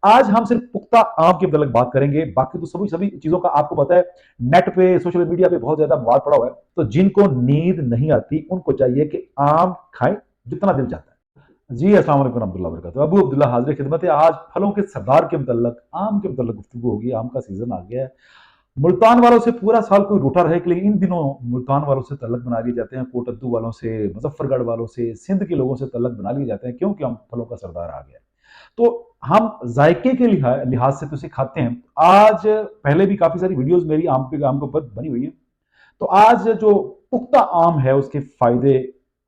आज हम सिर्फ पुख्ता आम के मतलब बात करेंगे, बाकी तो सभी सभी चीजों का आपको पता है। नेट पे सोशल मीडिया पे बहुत ज्यादा बवाल पड़ा हुआ है। तो जिनको नींद नहीं आती उनको चाहिए कि आम खाएं जितना दिल चाहता है। जी अस्सलाम वालेकुम रहमतुल्लाहि व बरकातहू। अबू अब्दुल्ला हाजिर खिदमत है। आज फलों के सरदार के मतलब आम के मतलब गुफ्तगू होगी। आम का सीजन आ गया है। मुल्तान वालों से पूरा साल कोई रूठा रहे कि लेकिन इन दिनों मुल्तान वालों से तल्लक बना लिए जाते हैं, कोटद्दू वालों से, मुजफ्फरगढ़ वालों से, सिंध के लोगों से तल्लक बना लिए जाते हैं, क्योंकि हम फलों का सरदार आ गया है। तो हम जायके के लिहाज से तो इसे खाते हैं। आज पहले भी काफी सारी वीडियोस मेरी आम के ऊपर बनी हुई है। तो आज जो पुख्ता आम है उसके फायदे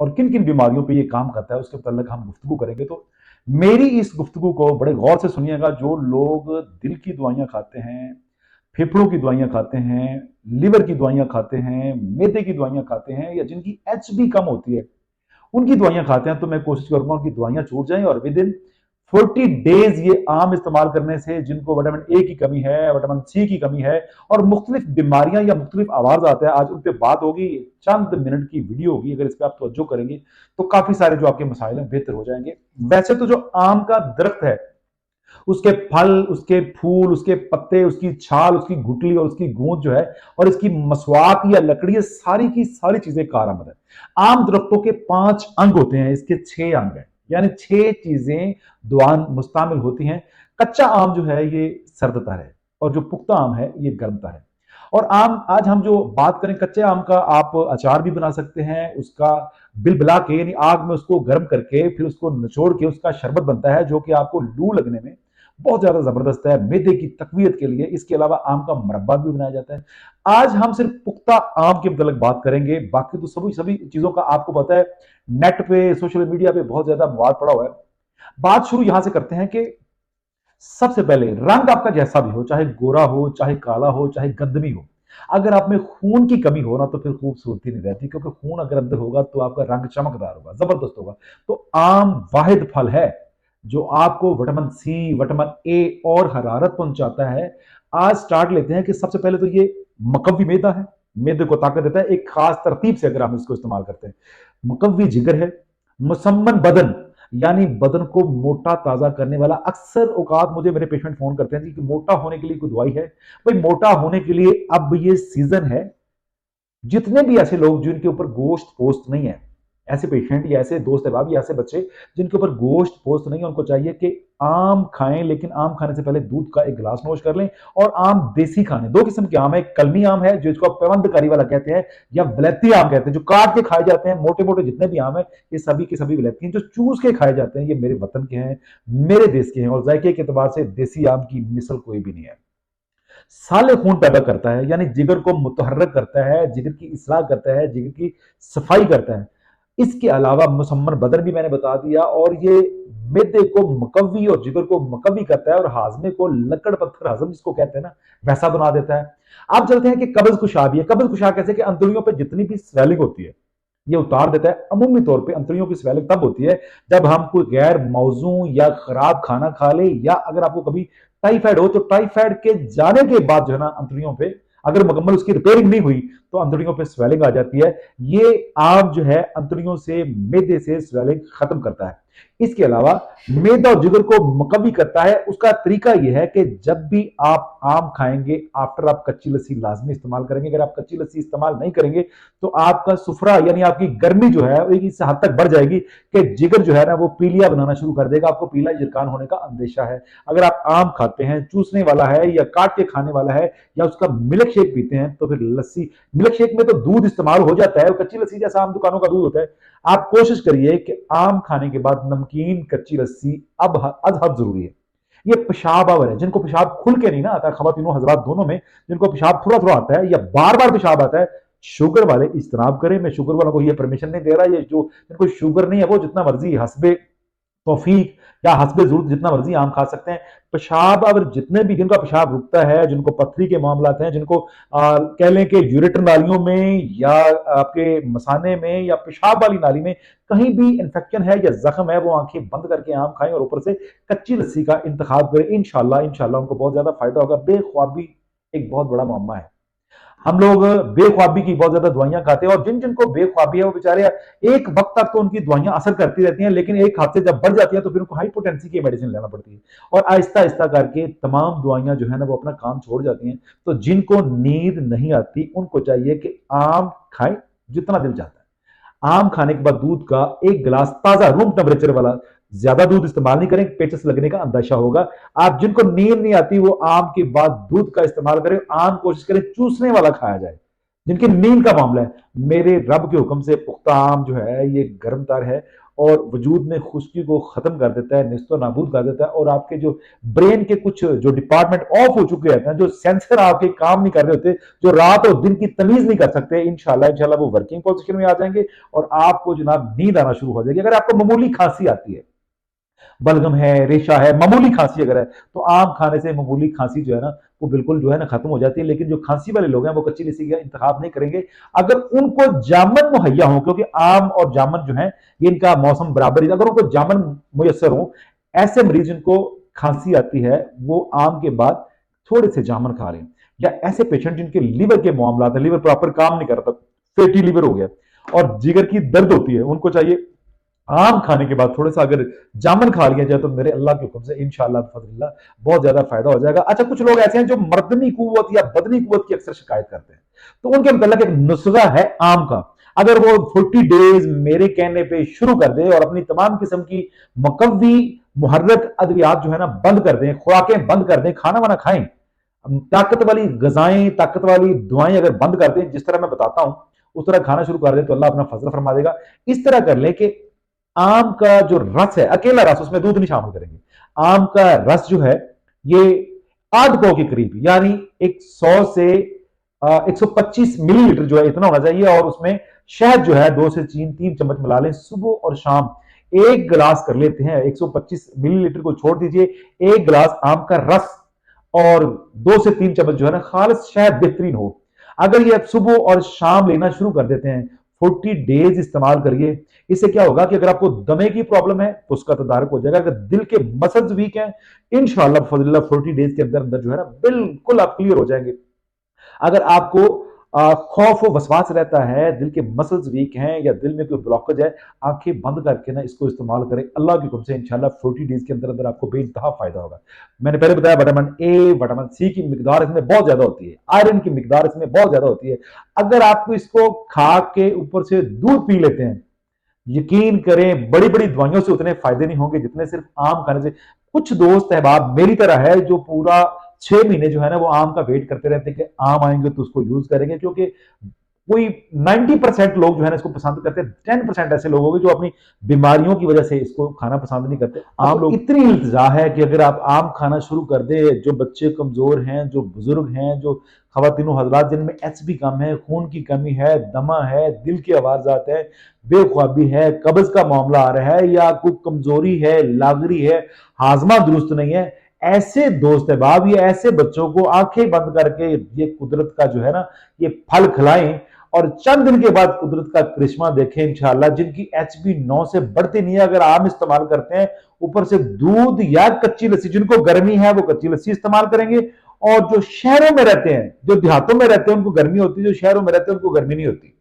और किन किन बीमारियों पे ये काम करता है उसके मतलब हम गुफ्तगू करेंगे। तो मेरी इस गुफ्तगू को बड़े गौर से सुनिएगा। जो लोग दिल की दवाइयां खाते हैं, फेफड़ों की दवाइयां खाते हैं, लिवर की दवाइयां खाते हैं, मैदे की दवाइयां खाते हैं, या जिनकी एचबी कम होती है उनकी दवाइयां खाते हैं, तो मैं कोशिश करूंगा उनकी दवाइयां छूट जाएं। और विद इन 40 डेज ये आम इस्तेमाल करने से जिनको विटामिन ए की कमी है, विटामिन सी की कमी है और मुख्तलिफ बीमारियां या मुख्तलिफ आवाज आता है, आज उन पर बात होगी। चंद मिनट की वीडियो होगी। अगर इस पर आप तवज्जो करेंगे तो काफी सारे जो आपके मसाइल हैं बेहतर हो जाएंगे। वैसे तो जो आम का दरख्त है, उसके फल, उसके फूल, उसके पत्ते, उसकी छाल, उसकी गुठली और उसकी गूंज जो है, और इसकी मसवाक या लकड़ी, ये सारी की सारी चीजें कारआमद है। आम दरख्तों के 5 अंग होते हैं, इसके 6 अंग हैं, यानी 6 चीजें दुआन मुस्तामिल होती हैं। कच्चा आम जो है ये सर्दता है, और जो पुख्ता आम है ये गर्मता है। और आम आज हम जो बात करें कच्चे आम का, आप अचार भी बना सकते हैं। उसका बिलबिला के यानी आग में उसको गर्म करके फिर उसको निचोड़ के उसका शरबत बनता है, जो कि आपको लू लगने में बहुत ज्यादा जबरदस्त है, मैदे की तकवीयत के लिए। इसके अलावा आम का मुरब्बा भी बनाया जाता है। आज हम सिर्फ पुख्ता आम के मतलब बात करेंगे, बाकी तो सभी सभी चीजों का आपको पता है। नेट पे सोशल मीडिया पे बहुत ज्यादा विवाद पड़ा हुआ है। बात शुरू यहां से करते हैं कि सबसे पहले रंग आपका जैसा भी हो, चाहे गोरा हो, चाहे काला हो, चाहे गंदमी हो, अगर आप में खून की कमी हो ना तो फिर खूबसूरती नहीं रहती, क्योंकि खून अगर अंदर होगा तो आपका रंग चमकदार होगा, जबरदस्त होगा। तो आम वाहिद फल है जो आपको विटामिन सी, विटामिन ए और हरारत पहुंचाता है। आज स्टार्ट लेते हैं कि सबसे पहले तो ये मकवी मैदा है, मैदे को ताकत देता है एक खास तरतीब से अगर हम इसको इस्तेमाल करते हैं। मकवी जिगर है, मुसम्मन बदन यानी बदन को मोटा ताजा करने वाला। अक्सर औकात मुझे मेरे पेशेंट फोन करते हैं जी कि मोटा होने के लिए कोई दवाई है। भाई मोटा होने के लिए अब ये सीजन है। जितने भी ऐसे लोग जिनके ऊपर गोश्त पोस्ट नहीं है, ऐसे पेशेंट या ऐसे दोस्त अहबाब या ऐसे बच्चे जिनके ऊपर गोश्त पोस्ट नहीं है, उनको चाहिए कि आम खाएं, लेकिन आम खाने से पहले दूध का एक गिलास नोश कर लें। और आम देसी खाने, दो किस्म के आम है, कलमी आम है जो इसको पेवंदकारी वाला कहते हैं, या वलैती आम कहते हैं जो काट के खाए जाते हैं। मोटे मोटे जितने भी आम है ये सभी के सभी वलैती हैं, जो चूस के खाए जाते हैं। ये मेरे वतन के हैं, मेरे देश के हैं, और जायके के एतबार से देसी आम की मिसल कोई भी नहीं है। साले खून पैदा करता है, यानी जिगर को मुतहर्रक करता है, जिगर की इसलाह करता है, जिगर की सफाई करता है। इसके अलावा मुसम्मन बदन भी मैंने बता दिया, और ये मैदे को मकवी और जिगर को मकवी करता है, और हाजमे को लकड़ पत्थर हजम जिसको कहते हैं ना, वैसा बना देता है। आप चलते हैं कि कब्ज कुशा भी है। कब्ज कुशा कैसे कि अंतड़ियों पर जितनी भी स्वेलिंग होती है ये उतार देता है। अमूमी तौर पे अंतड़ियों की स्वेलिंग तब होती है जब हम कोई गैर मौजू या खराब खाना खा ले, या अगर आपको कभी टाइफाइड हो तो टाइफाइड के जाने के बाद जो है ना अंतड़ियों पे अगर मुकम्मल उसकी रिपेयरिंग नहीं हुई तो अंतड़ियों पे स्वेलिंग आ जाती है। ये आम जो है अंतड़ियों से, मैदे से स्वेलिंग खत्म करता है। इसके अलावा मैदा और जिगर को मुकव्वी करता है। उसका तरीका यह है कि जब भी आप आम खाएंगे आफ्टर आप कच्ची लस्सी लाजमी इस्तेमाल करेंगे। अगर आप कच्ची लस्सी इस्तेमाल नहीं करेंगे तो आपका सुफरा यानी आपकी गर्मी जो है इस हद तक बढ़ जाएगी कि जिगर जो है ना वो पीलिया बनाना शुरू कर देगा, आपको पीला जिरकान होने का अंदेशा है। अगर आप आम खाते हैं, चूसने वाला है या काट के खाने वाला है, या उसका मिल्क शेक पीते हैं, तो फिर लस्सी, मिल्क शेक में तो दूध इस्तेमाल हो जाता है, कच्ची लस्सी जैसा आम दुकानों का दूध होता है। आप कोशिश करिए कि आम खाने के बाद नमकीन कच्ची लस्सी अब अजहब जरूरी है। ये पेशाब आवर है, जिनको पेशाब खुल के नहीं ना आता, खवातीनों हजरात दोनों में, जिनको पेशाब थोड़ा थोड़ा आता है या बार बार पेशाब आता है, शुगर वाले इज्तनाब करें। मैं शुगर वालों को ये परमिशन नहीं दे रहा। ये जो जिनको शुगर नहीं है वो जितना मर्जी हसबे तौफीक या हसबे जरूरत जितना मर्जी आम खा सकते हैं। पेशाब अगर जितने भी जिनका पेशाब रुकता है, जिनको पथरी के मामला हैं, जिनको कह लें कि यूरेटर नालियों में या आपके मसाने में या पेशाब वाली नाली में कहीं भी इंफेक्शन है या जख्म है, वो आंखें बंद करके आम खाएं और ऊपर से कच्ची लस्सी का इंतखाब करें। इंशाल्लाह इंशाल्लाह उनको बहुत ज्यादा फायदा होगा। बेख्वाबी एक बहुत बड़ा मामला है। हम लोग बेख्वाबी की बहुत ज्यादा दवाइयां खाते हैं, और जिन जिनको बेख्वाबी है वो बेचारे एक वक्त तक तो उनकी दवाइयां असर करती रहती हैं, लेकिन एक हद से जब बढ़ जाती है तो फिर उनको हाइपोटेंसी की मेडिसिन लेना पड़ती है, और आहिस्ता आहिस्ता करके तमाम दवाइयां जो है ना वो अपना काम छोड़ जाती हैं। तो जिनको नींद नहीं आती उनको चाहिए कि आम खाएं जितना दिल चाहता है। आम खाने के बाद दूध का एक गिलास ताजा रूम टेम्परेचर वाला, ज्यादा दूध इस्तेमाल नहीं करें, पेचस लगने का अंदेशा होगा। आप जिनको नींद नहीं आती वो आम के बाद दूध का इस्तेमाल करें, आम कोशिश करें चूसने वाला खाया जाए। जिनकी नींद का मामला है, मेरे रब के हुक्म से पुख्ता आम जो है ये गर्म तर है और वजूद में खुश्की को खत्म कर देता है, निस्तो नाबूद कर देता है, और आपके जो ब्रेन के कुछ जो डिपार्टमेंट ऑफ हो चुके रहते हैं, जो सेंसर आपके काम नहीं कर रहे होते, जो रात और दिन की तमीज नहीं कर सकते, इंशाल्लाह इंशाल्लाह वो वर्किंग पोजीशन में आ जाएंगे और आपको जनाब नींद आना शुरू हो जाएगी। अगर आपको मामूली खांसी आती है, बलगम है, रेशा है, मामूली खांसी अगर है, तो आम खाने से मामूली खांसी जो है ना वो बिल्कुल जो है ना खत्म हो जाती है। लेकिन जो खांसी वाले लोग हैं वो कच्ची लस्सी का इंतखाब नहीं करेंगे अगर उनको जामन मुहैया हो, क्योंकि आम और जामन जो है ये इनका मौसम बराबर ही, अगर उनको जामन मुयसर हो, ऐसे मरीज जिनको खांसी आती है वो आम के बाद थोड़े से जामन खा रहे हैं, या ऐसे पेशेंट जिनके लीवर के मामला है, लीवर प्रॉपर काम नहीं करता, फैटी लीवर हो गया और जिगर की दर्द होती है, उनको चाहिए आम खाने के बाद थोड़ा सा अगर जामुन खा लिया जाए तो मेरे अल्लाह के हुक्म से इंशाअल्लाह फजलिल्लाह बहुत ज्यादा फायदा हो जाएगा। अच्छा, कुछ लोग ऐसे हैं जो मर्दनी कुव्वत या बदनी कुव्वत की अक्सर शिकायत करते हैं, तो उनके मतलब एक नुस्खा है आम का। अगर वो 40 डेज मेरे कहने पे शुरू कर दे और अपनी तमाम किस्म की मुकव्वी मुहर्रक अद्वियात जो है ना बंद कर दें, खुराकें बंद कर दें, खाना वाना खाएं, ताकत वाली गजाएं, ताकत वाली दुआएं अगर बंद कर दें जिस तरह मैं बताता हूं उस तरह खाना शुरू कर दें तो अल्लाह अपना फजल फरमा देगा। इस तरह कर लें कि आम का जो रस है, अकेला रस, उसमें दूध नहीं शामिल करेंगे, आम का रस जो है ये आध पौ के करीब, यानी 100 से 125 मिलीलीटर जो है इतना होना चाहिए, और उसमें शहद जो है 2 से 3 चम्मच मिला लें। सुबह और शाम एक गिलास कर लेते हैं, 125 मिलीलीटर को छोड़ दीजिए, एक गिलास आम का रस और 2 से 3 चम्मच जो है ना खालिस शहद बेहतरीन हो। अगर ये आप सुबह और शाम लेना शुरू कर देते हैं, 40 डेज इस्तेमाल करिए। इससे क्या होगा कि अगर आपको दमे की प्रॉब्लम है तो उसका तदारक हो जाएगा, अगर दिल के मसल्स वीक हैं इंशाल्लाह फजल्ला 40 डेज के अंदर अंदर जो है ना बिल्कुल आप क्लियर हो जाएंगे। अगर आपको खौफ व वसवास रहता है, दिल के मसल्स वीक हैं या दिल में कोई ब्लॉकेज है, आंखें बंद करके ना इसको इस्तेमाल करें, अल्लाह की हुक्म से इंशाल्लाह 40 डेज के अंदर अंदर आपको बेइंतहा फायदा होगा। मैंने पहले बताया विटामिन ए, विटामिन सी की मिकदार इसमें बहुत ज्यादा होती है, आयरन की मिकदार इसमें बहुत ज्यादा होती है। अगर आपको इसको खा के ऊपर से दूध पी लेते हैं, यकीन करें बड़ी बड़ी दवाइयों से उतने फायदे नहीं होंगे जितने सिर्फ आम खाने से। कुछ दोस्त अहबाब मेरी तरह है जो पूरा 6 महीने जो है ना वो आम का वेट करते रहते हैं कि आम आएंगे तो उसको यूज करेंगे, क्योंकि कोई 90% लोग जो है ना इसको पसंद करते हैं, 10% ऐसे लोग होंगे जो अपनी बीमारियों की वजह से इसको खाना पसंद नहीं करते। आम लोग इतनी इल्तिजा है कि अगर आप आम खाना शुरू कर दे, जो बच्चे कमजोर हैं, जो बुजुर्ग हैं, जो खवातीन हजरात जिनमें एचबी कम है, खून की कमी है, दमा है, दिल की आवाजात है, बेख्वाबी है, कब्ज का मामला आ रहा है, या कोई कमजोरी है, लागरी है, हाजमा दुरुस्त नहीं है, ऐसे दोस्त अहबाब, ये ऐसे बच्चों को आंखें बंद करके ये कुदरत का जो है ना ये फल खिलाएं और चंद दिन के बाद कुदरत का करिश्मा देखें इंशाल्लाह। जिनकी एचबी 9 से बढ़ती नहीं है, अगर आम इस्तेमाल करते हैं, ऊपर से दूध या कच्ची लस्सी, जिनको गर्मी है वो कच्ची लस्सी इस्तेमाल करेंगे, और जो शहरों में रहते हैं, जो देहातों में रहते हैं उनको गर्मी होती है, जो शहरों में रहते हैं उनको गर्मी नहीं होती,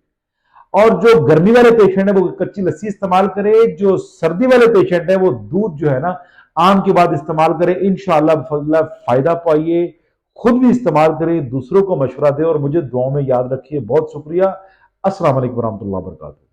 और जो गर्मी वाले पेशेंट है वो कच्ची लस्सी इस्तेमाल करे, जो सर्दी वाले पेशेंट है वो दूध जो है ना आम के बाद इस्तेमाल करें, इंशाल्लाह फायदा पाइए, खुद भी इस्तेमाल करें, दूसरों को मशवरा दें और मुझे दुआओं में याद रखिए। बहुत शुक्रिया। अस्सलाम वालेकुम रहमतुल्लाहि व बरकातहू।